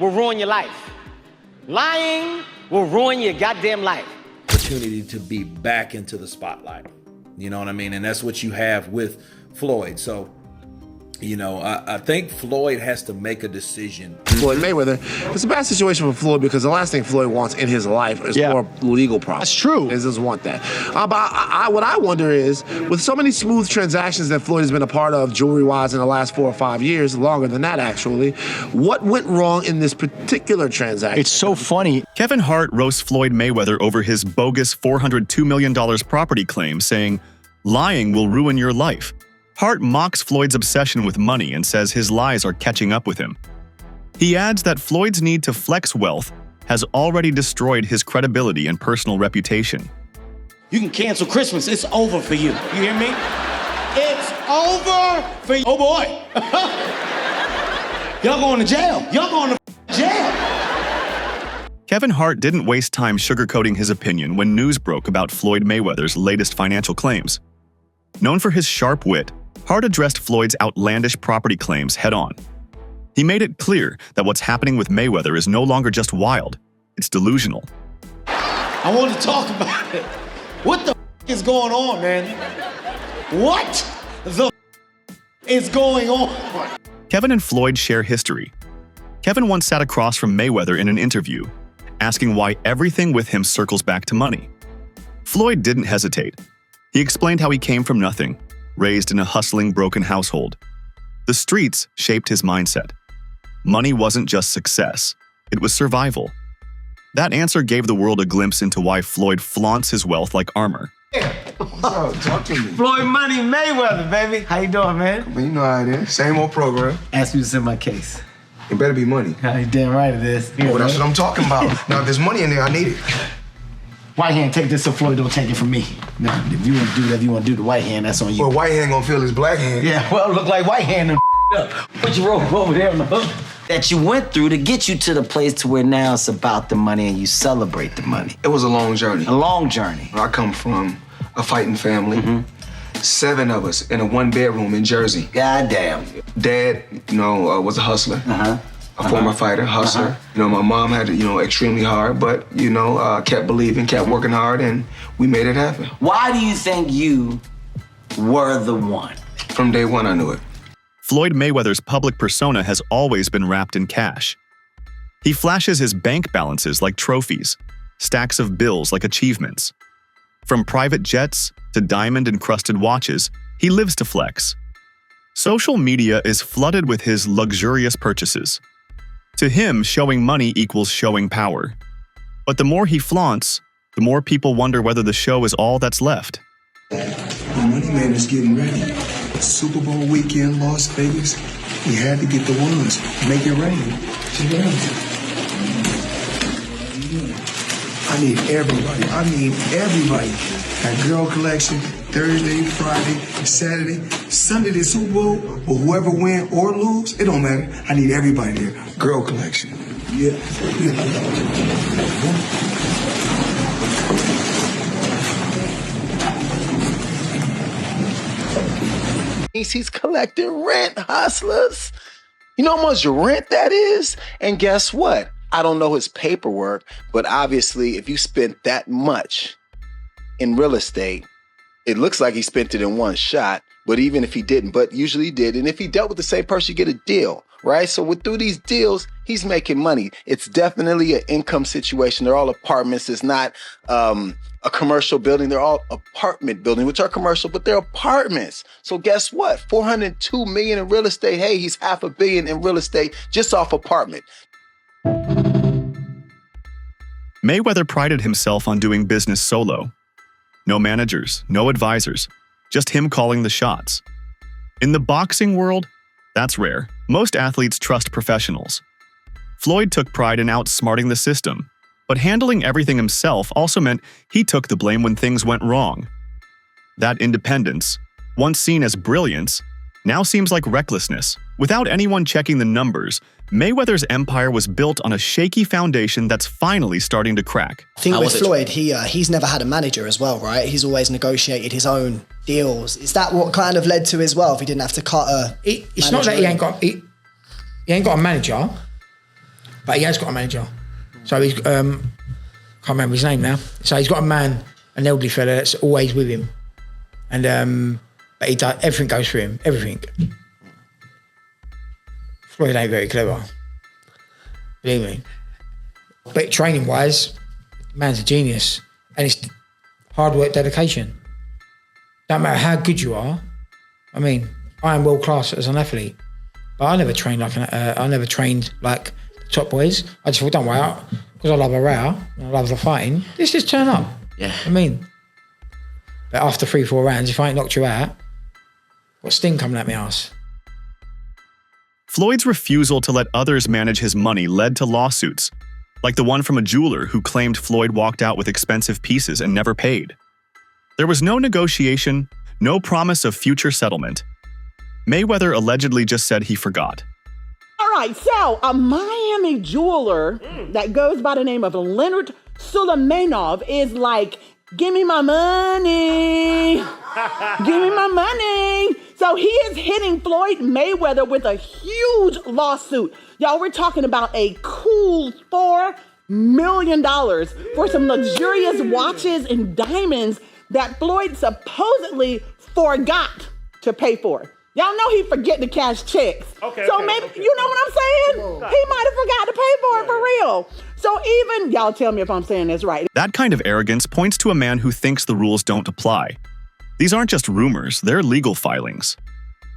will ruin your life. Lying will ruin your goddamn life. Opportunity to be back into the spotlight. You know what I mean? And that's what you have with Floyd. So, you know, I think Floyd has to make a decision. Floyd Mayweather, it's a bad situation for Floyd because the last thing Floyd wants in his life is more legal problems. That's true. He doesn't want that. But what I wonder is, with so many smooth transactions that Floyd has been a part of jewelry-wise in the last 4 or 5 years, longer than that actually, what went wrong in this particular transaction? It's so funny. Kevin Hart roasts Floyd Mayweather over his bogus $402 million property claim, saying, "Lying will ruin your life." Hart mocks Floyd's obsession with money and says his lies are catching up with him. He adds that Floyd's need to flex wealth has already destroyed his credibility and personal reputation. You can cancel Christmas. It's over for you. You hear me? It's over for you. Oh, boy. Y'all going to jail. Y'all going to jail. Kevin Hart didn't waste time sugarcoating his opinion when news broke about Floyd Mayweather's latest financial claims. Known for his sharp wit, Hart addressed Floyd's outlandish property claims head-on. He made it clear that what's happening with Mayweather is no longer just wild, it's delusional. I want to talk about it. What the is going on, man? What the is going on? Kevin and Floyd share history. Kevin once sat across from Mayweather in an interview, asking why everything with him circles back to money. Floyd didn't hesitate. He explained how he came from nothing, raised in a hustling, broken household. The streets shaped his mindset. Money wasn't just success, it was survival. That answer gave the world a glimpse into why Floyd flaunts his wealth like armor. What's up? Talk to me. Floyd Money Mayweather, baby. How you doing, man? Man, you know how it is. Same old program. Ask me to send my case. It better be money. You damn right it is. Oh, that's what I'm talking about. Now, if there's money in there, I need it. White hand, take this so Floyd don't take it from me. Now, if you want to do whatever you want to do to white hand, that's on you. Well, white hand gonna feel his black hand. Yeah, well, look like white hand and up. Put your rope over there on the hook. That you went through to get you to the place to where now it's about the money and you celebrate the money. It was a long journey. A long journey. I come from a fighting family. 7 of us in a 1-bedroom in Jersey. Goddamn. Dad, was a hustler. A former fighter, hustler. My mom had it, extremely hard, but, kept believing, kept working hard, and we made it happen. Why do you think you were the one? From day one, I knew it. Floyd Mayweather's public persona has always been wrapped in cash. He flashes his bank balances like trophies, stacks of bills like achievements. From private jets to diamond-encrusted watches, he lives to flex. Social media is flooded with his luxurious purchases. To him, showing money equals showing power. But the more he flaunts, the more people wonder whether the show is all that's left. The Money Man is getting ready. Super Bowl weekend, Las Vegas. We had to get the ones. Make it rain. I need everybody. That girl collection, Thursday, Friday, Saturday, Sunday, the Super Bowl, or whoever win or lose, it don't matter. I need everybody there. Girl collection. Yeah. He's collecting rent, hustlers. You know how much rent that is? And guess what? I don't know his paperwork, but obviously if you spent that much in real estate, it looks like he spent it in one shot, but even if he didn't, but usually he did. And if he dealt with the same person, you get a deal, right? So through these deals, he's making money. It's definitely an income situation. They're all apartments. It's not a commercial building. They're all apartment buildings, which are commercial, but they're apartments. So guess what? $402 million in real estate. Hey, he's $500 million in real estate just off apartment. Mayweather prided himself on doing business solo. No managers, no advisors, just him calling the shots. In the boxing world, that's rare. Most athletes trust professionals. Floyd took pride in outsmarting the system, but handling everything himself also meant he took the blame when things went wrong. That independence, once seen as brilliance, now seems like recklessness. Without anyone checking the numbers, Mayweather's empire was built on a shaky foundation that's finally starting to crack. I think with Floyd, he's never had a manager as well, right? He's always negotiated his own deals. Is that what kind of led to as well, if he didn't have to cut a It's not that he ain't got a manager, But he has got a manager. So he's, can't remember his name now. So he's got a man, an elderly fella that's always with him. And, but he does, everything goes through him, everything. Floyd ain't very clever. Believe me. But training-wise, man's a genius. And it's hard work, dedication. Don't matter how good you are. I mean, I am world class as an athlete, but I never trained like the top boys. I just thought, don't worry, because I love a row and I love the fighting. Let's just turn up. Yeah. I mean, but after 3-4 rounds, if I ain't knocked you out, got sting coming at my ass. Floyd's refusal to let others manage his money led to lawsuits, like the one from a jeweler who claimed Floyd walked out with expensive pieces and never paid. There was no negotiation, no promise of future settlement. Mayweather allegedly just said he forgot. All right, so a Miami jeweler that goes by the name of Leonard Suleymanov is like, give me my money. Give me my money. So he is hitting Floyd Mayweather with a huge lawsuit. Y'all, we're talking about a cool $4 million for some luxurious watches and diamonds that Floyd supposedly forgot to pay for. Y'all know he forget to cash checks. Okay. So maybe, you know what I'm saying? He might have forgot to pay for it for real. So even, y'all tell me if I'm saying this right. That kind of arrogance points to a man who thinks the rules don't apply. These aren't just rumors, they're legal filings.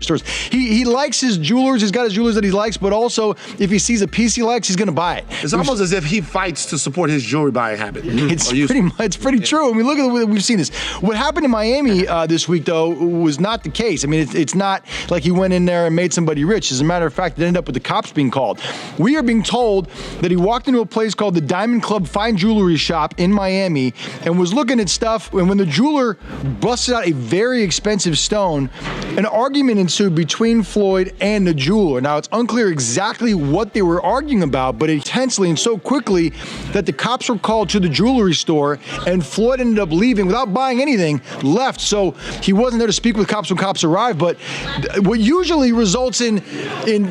Stores. He likes his jewelers. He's got his jewelers that he likes, but also if he sees a piece he likes, he's going to buy it. It's almost as if he fights to support his jewelry buying habit. It's pretty true. I mean, look at the way we've seen this. What happened in Miami this week, though, was not the case. I mean, it's not like he went in there and made somebody rich. As a matter of fact, it ended up with the cops being called. We are being told that he walked into a place called the Diamond Club Fine Jewelry Shop in Miami and was looking at stuff. And when the jeweler busted out a very expensive stone, an argument ensued between Floyd and the jeweler. Now, it's unclear exactly what they were arguing about, but intensely and so quickly that the cops were called to the jewelry store, and Floyd ended up leaving without buying anything, left. So he wasn't there to speak with cops when cops arrived, but what usually results in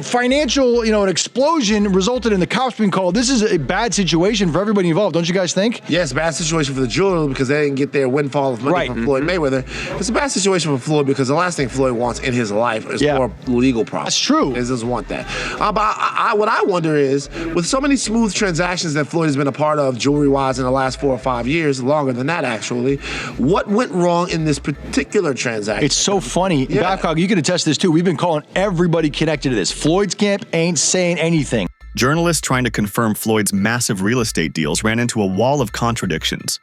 financial, an explosion resulted in the cops being called. This is a bad situation for everybody involved, don't you guys think? Yes, bad situation for the jeweler because they didn't get their windfall of money from Floyd Mayweather. It's a bad situation for Floyd because the last thing Floyd wants in his life is more legal problems. That's true. He doesn't want that. But what I wonder is, with so many smooth transactions that Floyd has been a part of jewelry-wise in the last 4 or 5 years, longer than that actually, what went wrong in this particular transaction? It's so funny. Yeah. Babcock, you can attest to this too. We've been calling everybody connected to this. Floyd's camp ain't saying anything. Journalists trying to confirm Floyd's massive real estate deals ran into a wall of contradictions.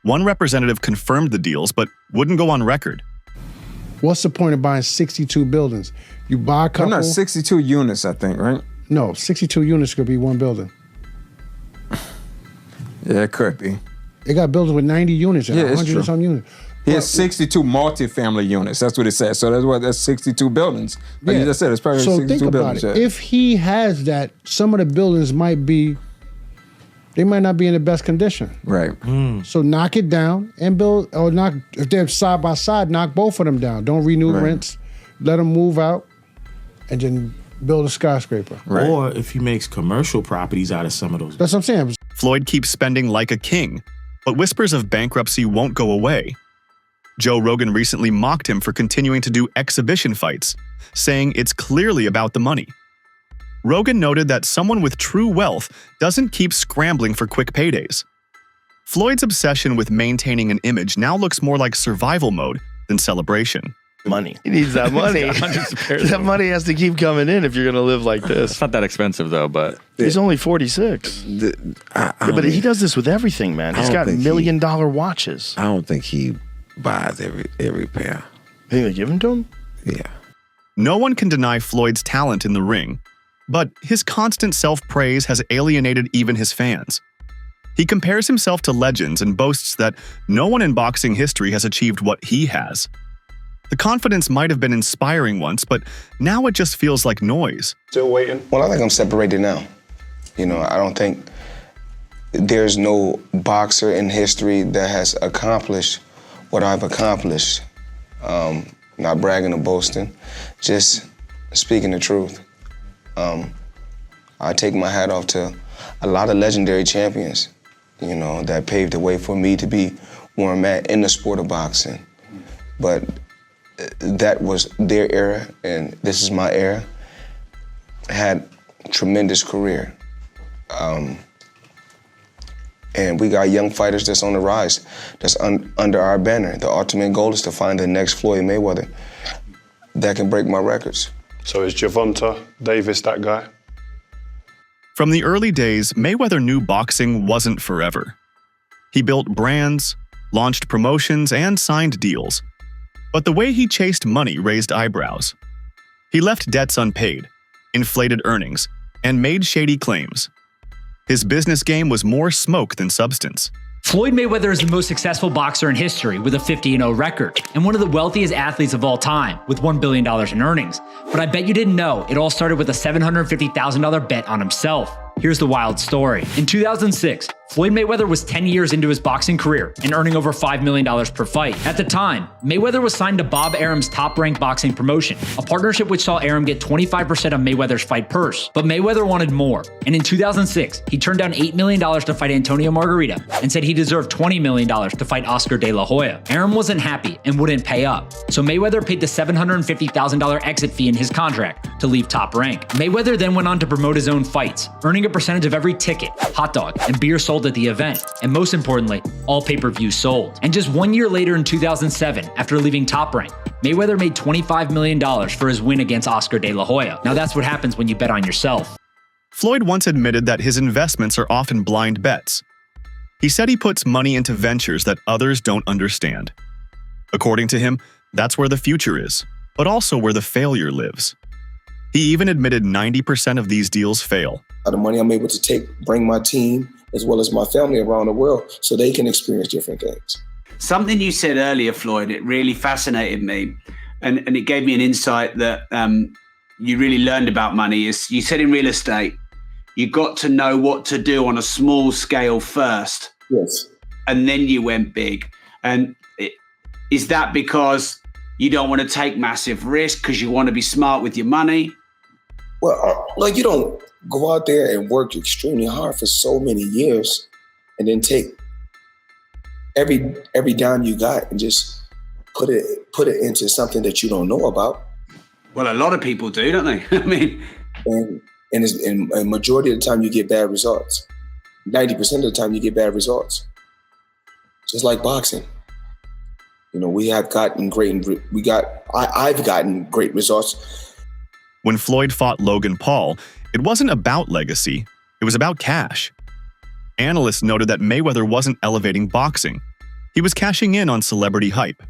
One representative confirmed the deals, but wouldn't go on record. What's the point of buying 62 buildings? You buy a couple. I'm not 62 units, I think, right? No, 62 units could be one building. Yeah, it could be. They got buildings with 90 units and 100 and some units. He has 62 multifamily units. That's what it says. So that's 62 buildings. Like you just said, it's probably 62 buildings. So think about it. If he has that, some of the buildings might not be in the best condition. Right. So knock it down and build, or if they're side by side, knock both of them down. Don't renew rents. Let them move out and then build a skyscraper. Right. Or if he makes commercial properties out of some of those. That's what I'm saying. Floyd keeps spending like a king, but whispers of bankruptcy won't go away. Joe Rogan recently mocked him for continuing to do exhibition fights, saying it's clearly about the money. Rogan noted that someone with true wealth doesn't keep scrambling for quick paydays. Floyd's obsession with maintaining an image now looks more like survival mode than celebration. Money. He needs that money. That money has to keep coming in if you're going to live like this. It's not that expensive, though, but... He's only 46. But he does this with everything, man. He's got $1 million watches. I don't think he buys every pair. You think they give them to him? Yeah. No one can deny Floyd's talent in the ring, but his constant self-praise has alienated even his fans. He compares himself to legends and boasts that no one in boxing history has achieved what he has. The confidence might have been inspiring once, but now it just feels like noise. Still waiting? Well, I think I'm separated now. I don't think there's no boxer in history that has accomplished what I've accomplished. Not bragging or boasting, just speaking the truth. I take my hat off to a lot of legendary champions, you know, that paved the way for me to be where I'm at in the sport of boxing. But that was their era, and this is my era. I had a tremendous career. And we got young fighters that's on the rise, that's under our banner. The ultimate goal is to find the next Floyd Mayweather that can break my records. So is Gervonta Davis that guy? From the early days, Mayweather knew boxing wasn't forever. He built brands, launched promotions, and signed deals. But the way he chased money raised eyebrows. He left debts unpaid, inflated earnings, and made shady claims. His business game was more smoke than substance. Floyd Mayweather is the most successful boxer in history with a 50-0 record, and one of the wealthiest athletes of all time with $1 billion in earnings. But I bet you didn't know it all started with a $750,000 bet on himself. Here's the wild story. In 2006, Floyd Mayweather was 10 years into his boxing career and earning over $5 million per fight. At the time, Mayweather was signed to Bob Arum's Top Rank boxing promotion, a partnership which saw Arum get 25% of Mayweather's fight purse. But Mayweather wanted more, and in 2006, he turned down $8 million to fight Antonio Margarita and said he deserved $20 million to fight Oscar De La Hoya. Arum wasn't happy and wouldn't pay up, so Mayweather paid the $750,000 exit fee in his contract to leave Top Rank. Mayweather then went on to promote his own fights, earning a percentage of every ticket, hot dog, and beer sold at the event, and most importantly, all pay-per-views sold. And just 1 year later in 2007, after leaving Top Rank, Mayweather made $25 million for his win against Oscar De La Hoya. Now that's what happens when you bet on yourself. Floyd once admitted that his investments are often blind bets. He said he puts money into ventures that others don't understand. According to him, that's where the future is, but also where the failure lives. He even admitted 90% of these deals fail. The money I'm able to bring my team as well as my family around the world so they can experience different things. Something you said earlier, Floyd, it really fascinated me. And it gave me an insight that you really learned about money. Is you said in real estate, you got to know what to do on a small scale first. Yes. And then you went big. And is that because you don't want to take massive risk because you want to be smart with your money? Well, like you don't go out there and work extremely hard for so many years and then take every dime you got and just put it into something that you don't know about. Well, a lot of people do, don't they? I mean, and a majority of the time you get bad results. 90% of the time you get bad results. Just like boxing. You know, I've gotten great results. When Floyd fought Logan Paul, it wasn't about legacy, it was about cash. Analysts noted that Mayweather wasn't elevating boxing. He was cashing in on celebrity hype.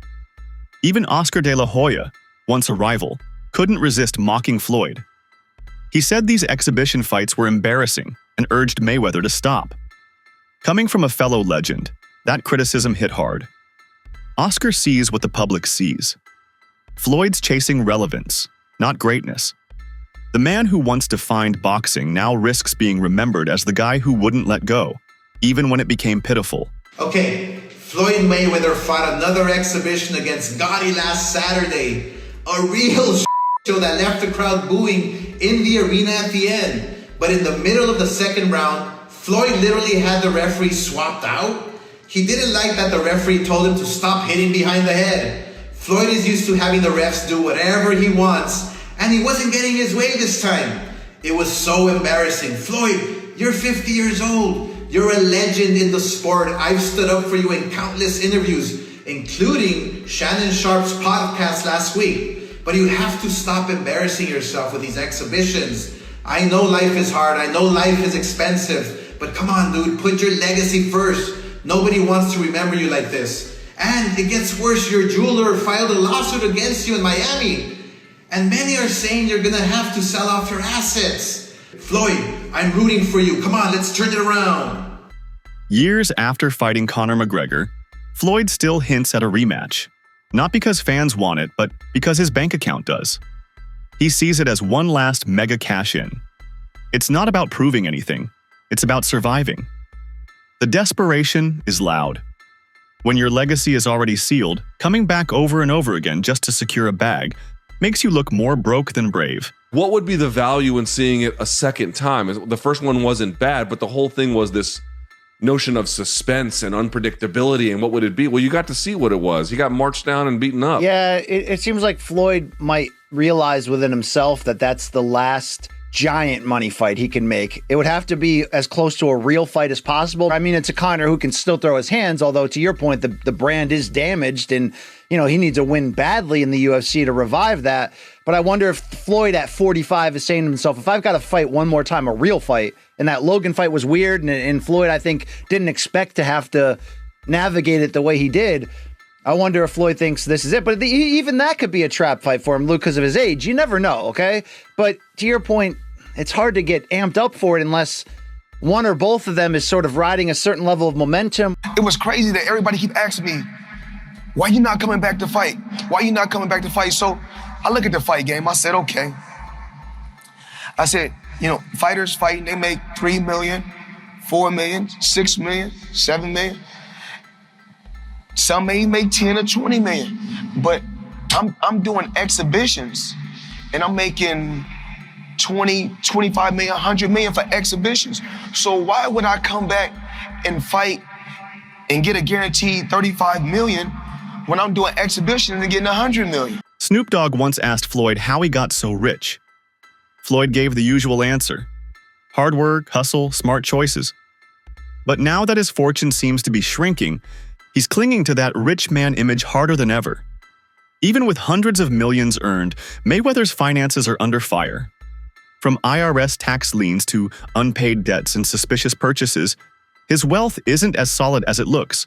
Even Oscar De La Hoya, once a rival, couldn't resist mocking Floyd. He said these exhibition fights were embarrassing and urged Mayweather to stop. Coming from a fellow legend, that criticism hit hard. Oscar sees what the public sees. Floyd's chasing relevance, not greatness. The man who once defined boxing now risks being remembered as the guy who wouldn't let go, even when it became pitiful. Okay, Floyd Mayweather fought another exhibition against Gotti last Saturday. A real show that left the crowd booing in the arena at the end. But in the middle of the second round, Floyd literally had the referee swapped out. He didn't like that the referee told him to stop hitting behind the head. Floyd is used to having the refs do whatever he wants, and he wasn't getting his way this time. It was so embarrassing. Floyd, you're 50 years old. You're a legend in the sport. I've stood up for you in countless interviews, including Shannon Sharp's podcast last week. But you have to stop embarrassing yourself with these exhibitions. I know life is hard. I know life is expensive. But come on, dude, put your legacy first. Nobody wants to remember you like this. And it gets worse. Your jeweler filed a lawsuit against you in Miami. And many are saying you're gonna have to sell off your assets. Floyd, I'm rooting for you. Come on, let's turn it around. Years after fighting Conor McGregor, Floyd still hints at a rematch. Not because fans want it, but because his bank account does. He sees it as one last mega cash-in. It's not about proving anything. It's about surviving. The desperation is loud. When your legacy is already sealed, coming back over and over again just to secure a bag, makes you look more broke than brave. What would be the value in seeing it a second time? The first one wasn't bad, but the whole thing was this notion of suspense and unpredictability, and what would it be? Well, you got to see what it was. He got marched down and beaten up. Yeah, it seems like Floyd might realize within himself that that's the last giant money fight he can make. It would have to be as close to a real fight as possible. I mean, it's a Conor who can still throw his hands, although to your point, the brand is damaged and, you know, he needs a win badly in the UFC to revive that. But I wonder if Floyd at 45 is saying to himself, if I've got to fight one more time, a real fight, and that Logan fight was weird, and Floyd, I think, didn't expect to have to navigate it the way he did. I wonder if Floyd thinks this is it. But even that could be a trap fight for him, Luke, because of his age. You never know, okay? But to your point, it's hard to get amped up for it unless one or both of them is sort of riding a certain level of momentum. It was crazy that everybody keep asking me, why you not coming back to fight? Why you not coming back to fight? So I look at the fight game. I said, okay. I said, you know, fighters fighting, they make 3 million, 4 million, 6 million, 7 million. Some may make 10 or 20 million. But I'm doing exhibitions and I'm making 20, 25 million, 100 million for exhibitions. So why would I come back and fight and get a guaranteed 35 million when I'm doing exhibitions and getting 100 million? Snoop Dogg once asked Floyd how he got so rich. Floyd gave the usual answer: hard work, hustle, smart choices. But now that his fortune seems to be shrinking, he's clinging to that rich man image harder than ever. Even with hundreds of millions earned, Mayweather's finances are under fire. From IRS tax liens to unpaid debts and suspicious purchases, his wealth isn't as solid as it looks.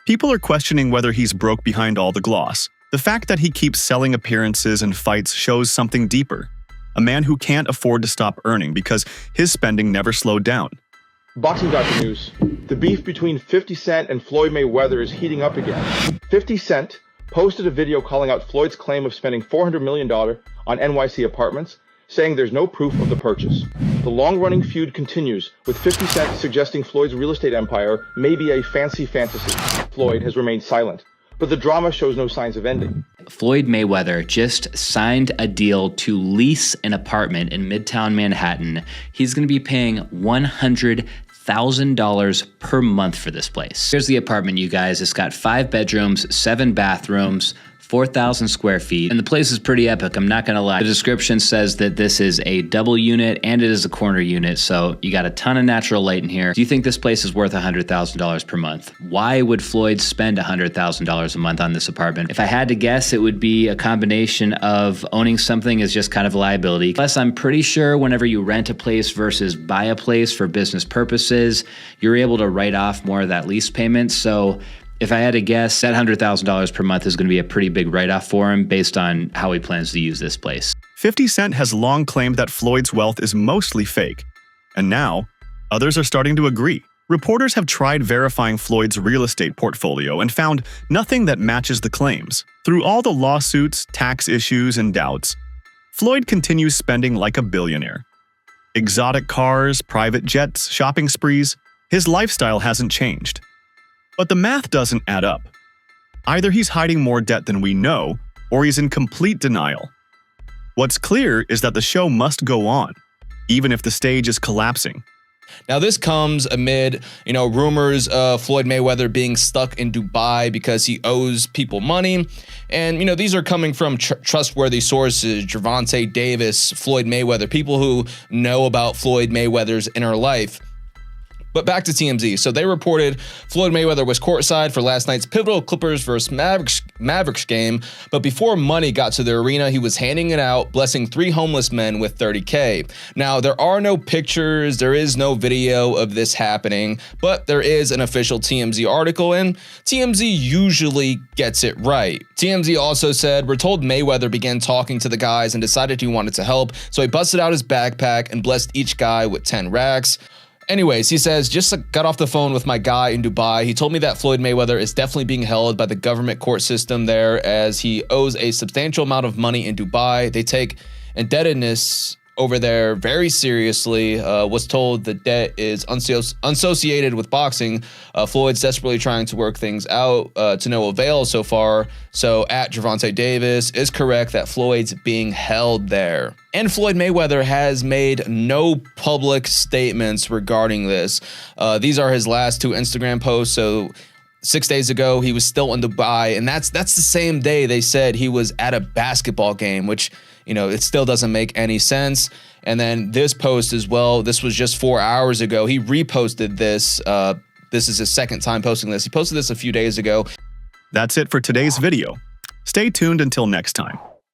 People are questioning whether he's broke behind all the gloss. The fact that he keeps selling appearances and fights shows something deeper. A man who can't afford to stop earning because his spending never slowed down. Boxing Doctor News. The beef between 50 Cent and Floyd Mayweather is heating up again. 50 Cent posted a video calling out Floyd's claim of spending $400 million on NYC apartments, saying there's no proof of the purchase. The long-running feud continues, with 50 Cent suggesting Floyd's real estate empire may be a fancy fantasy. Floyd has remained silent, but the drama shows no signs of ending. Floyd Mayweather just signed a deal to lease an apartment in Midtown Manhattan. He's going to be paying $100,000 per month for this place. Here's the apartment, you guys. It's got 5 bedrooms, 7 bathrooms, 4,000 square feet, and the place is pretty epic, I'm not gonna lie. The description says that this is a double unit and it is a corner unit, so you got a ton of natural light in here. Do you think this place is worth $100,000 per month? Why would Floyd spend $100,000 a month on this apartment? If I had to guess, it would be a combination of owning something is just kind of a liability. Plus, I'm pretty sure whenever you rent a place versus buy a place for business purposes, you're able to write off more of that lease payment, so if I had to guess, that $100,000 per month is going to be a pretty big write-off for him based on how he plans to use this place. 50 Cent has long claimed that Floyd's wealth is mostly fake. And now, others are starting to agree. Reporters have tried verifying Floyd's real estate portfolio and found nothing that matches the claims. Through all the lawsuits, tax issues, and doubts, Floyd continues spending like a billionaire. Exotic cars, private jets, shopping sprees, his lifestyle hasn't changed. But the math doesn't add up. Either he's hiding more debt than we know, or he's in complete denial. What's clear is that the show must go on, even if the stage is collapsing. Now, this comes amid, rumors of Floyd Mayweather being stuck in Dubai because he owes people money. And, these are coming from trustworthy sources, Gervonta Davis, Floyd Mayweather, people who know about Floyd Mayweather's inner life. But back to TMZ. So they reported Floyd Mayweather was courtside for last night's pivotal Clippers versus Mavericks game. But before money got to the arena, he was handing it out, blessing 3 homeless men with $30K. Now, there are no pictures, there is no video of this happening, but there is an official TMZ article, and TMZ usually gets it right. TMZ also said, we're told Mayweather began talking to the guys and decided he wanted to help, so he busted out his backpack and blessed each guy with 10 racks. Anyways, he says, just got off the phone with my guy in Dubai. He told me that Floyd Mayweather is definitely being held by the government court system there as he owes a substantial amount of money in Dubai. They take indebtedness over there very seriously. Was told the debt is unassociated with boxing. Floyd's desperately trying to work things out to no avail so far. So at Gervonta Davis is correct that Floyd's being held there. And Floyd Mayweather has made no public statements regarding this. These are his last 2 Instagram posts. So 6 days ago, he was still in Dubai, and that's the same day they said he was at a basketball game, which, you know, it still doesn't make any sense. And then this post as well, this was just 4 hours ago. He reposted this. This is his second time posting this. He posted this a few days ago. That's it for today's video. Stay tuned until next time.